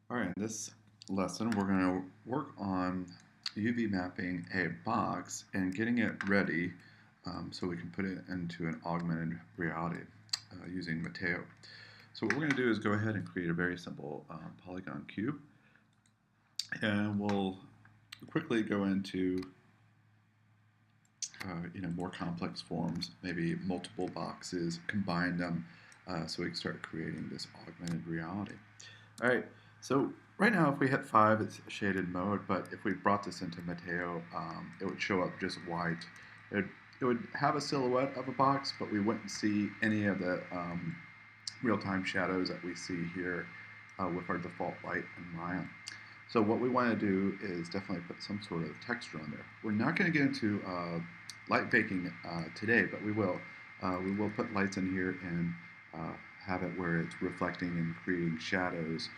All right, in this lesson, we're going to work on UV mapping a box and getting it ready so we can put it into an augmented reality using Metaio. So what we're going to do is go ahead and create a very simple polygon cube, and we'll quickly go into more complex forms, maybe multiple boxes, combine them so we can start creating this augmented reality. All right, so right now if we hit 5, it's shaded mode, but if we brought this into Metaio, it would show up just white. It would have a silhouette of a box, but we wouldn't see any of the real-time shadows that we see here with our default light and Maya. So what we want to do is definitely put some sort of texture on there. We're not going to get into light baking today, but we will. We will put lights in here and have it where it's reflecting and creating shadows.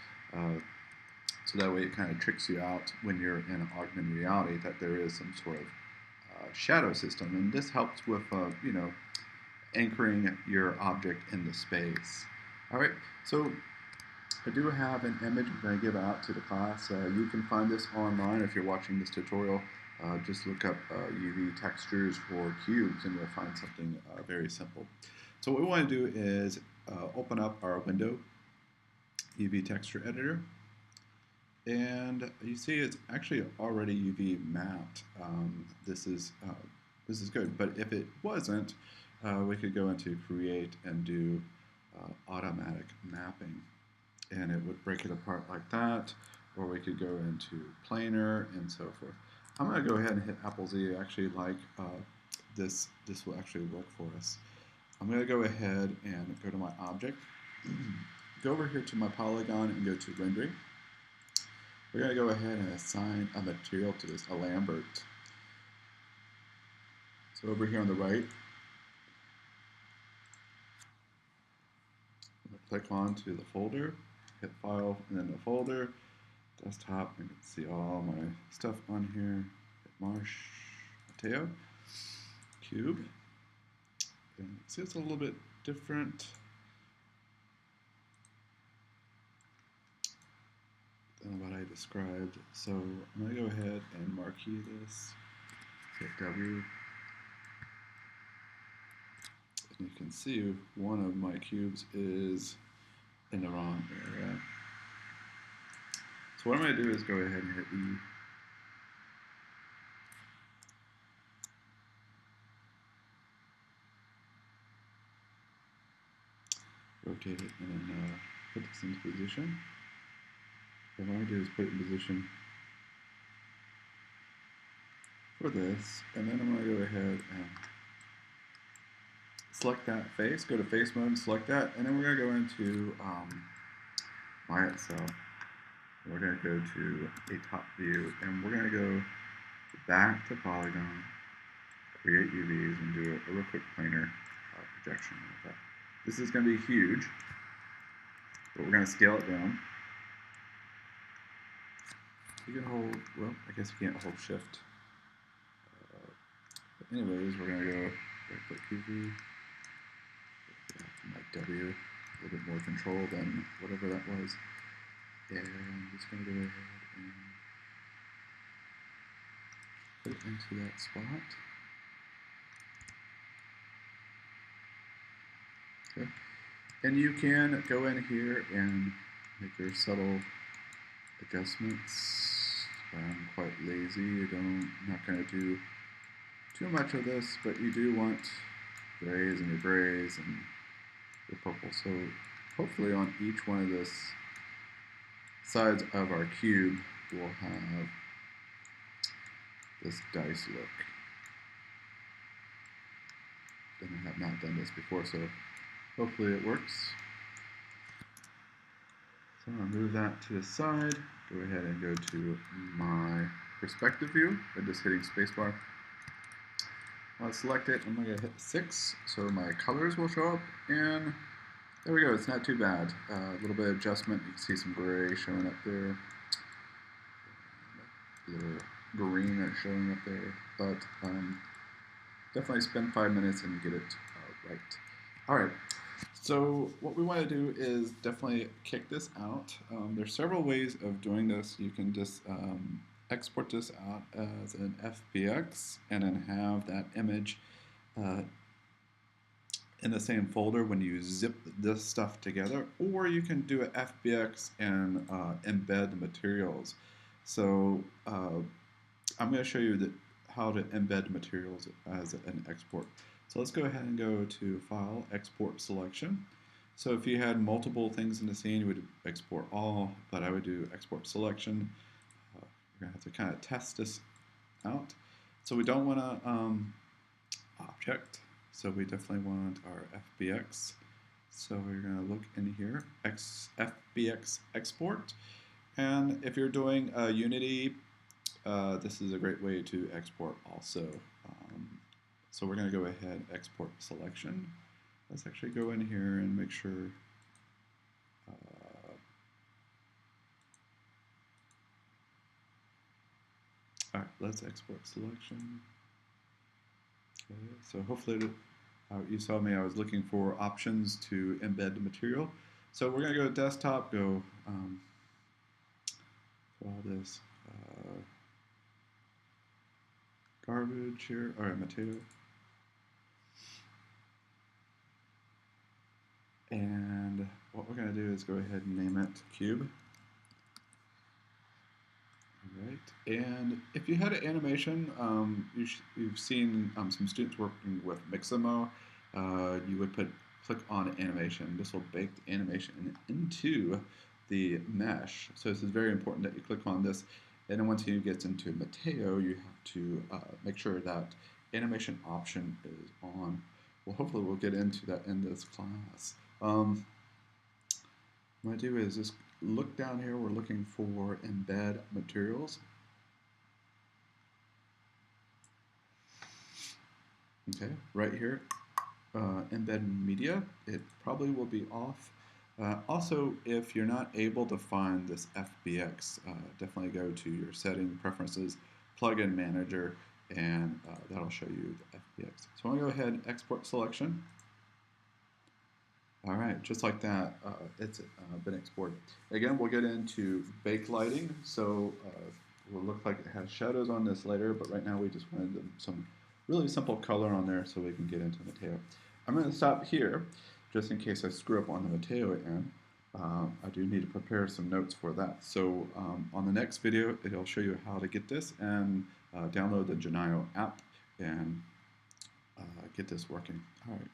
So that way it kind of tricks you out when you're in augmented reality that there is some sort of shadow system. And this helps with, anchoring your object in the space. All right, so I do have an image I'm going to give out to the class. You can find this online if you're watching this tutorial. Just look up UV textures for cubes and you'll find something very simple. So what we want to do is open up our window UV texture editor, and you see it's actually already UV mapped. This is good, but if it wasn't, we could go into create and do automatic mapping, and it would break it apart like that, or we could go into planar and so forth. I'm going to go ahead and hit Apple Z. I actually like this will actually work for us. I'm going to go ahead and go to my object, go over here to my polygon and go to rendering. We're going to go ahead and assign a material to this, a Lambert. So over here on the right, I'm going to click on to the folder, hit File, and then the folder, Desktop. You can see all my stuff on here. Hit Metaio, Cube. And see it's a little bit different than what I described. So I'm going to go ahead and marquee this. Hit W. And you can see one of my cubes is in the wrong area. So what I'm going to do is go ahead and hit E. Rotate it and then put this into position. What I want to do is put it in position for this, and then I'm going to go ahead and select that face, go to face mode, select that, and then we're going to go into Maya itself. We're going to go to a top view, and we're going to go back to polygon, create UVs, and do a real quick planar projection like that. This is going to be huge, but we're going to scale it down. You can hold, well, I guess you can't hold shift. But anyways, we're going to go right click UV, like W, a little bit more control than whatever that was. And I'm just going to go ahead and put it into that spot. Okay. And you can go in here and make your subtle adjustments. I'm quite lazy. I'm not going to do too much of this, but you do want grays and your grays and your purple. So hopefully on each one of this sides of our cube we'll have this dice look. And I have not done this before, so hopefully it works. So I'm going to move that to the side. Go ahead and go to my perspective view by just hitting spacebar. I'll select it. I'm going to hit 6 so my colors will show up, and there we go. It's not too bad. A little bit of adjustment. You can see some gray showing up there. A little green that's showing up there, but definitely spend 5 minutes and get it right. All right. So what we want to do is definitely kick this out. There's several ways of doing this. You can just export this out as an FBX and then have that image uh, in the same folder when you zip this stuff together, or you can do an FBX and embed materials. So I'm going to show you how to embed materials as an export. So let's go ahead and go to File, Export Selection. So if you had multiple things in the scene, you would export all, but I would do Export Selection. You're going to have to kind of test this out. So we don't want to object, so we definitely want our FBX. So we're going to look in here, FBX Export. And if you're doing Unity, this is a great way to export also. So we're going to go ahead, export selection. Let's actually go in here and make sure all right, let's export selection. Okay, so hopefully you saw me, I was looking for options to embed the material. So we're going to go to desktop, go all this garbage here, all right, Metaio. And what we're going to do is go ahead and name it cube. All right. And if you had an animation, you've seen some students working with Mixamo. You would click on animation. This will bake the animation into the mesh. So this is very important that you click on this. And then once you get into Metaio, you have to make sure that animation option is on. Well, hopefully we'll get into that in this class. What I do is just look down here. We're looking for embed materials. Okay, right here, embed media. It probably will be off. Also, if you're not able to find this FBX, definitely go to your setting preferences, plugin manager, and that'll show you the FBX. So I'm going to go ahead and export selection. All right, just like that, it's been exported. Again, we'll get into bake lighting, so it will look like it has shadows on this later, but right now we just wanted some really simple color on there so we can get into Metaio. I'm going to stop here, just in case I screw up on the Metaio end. I do need to prepare some notes for that. So on the next video, it'll show you how to get this and download the Metaio app and get this working. All right.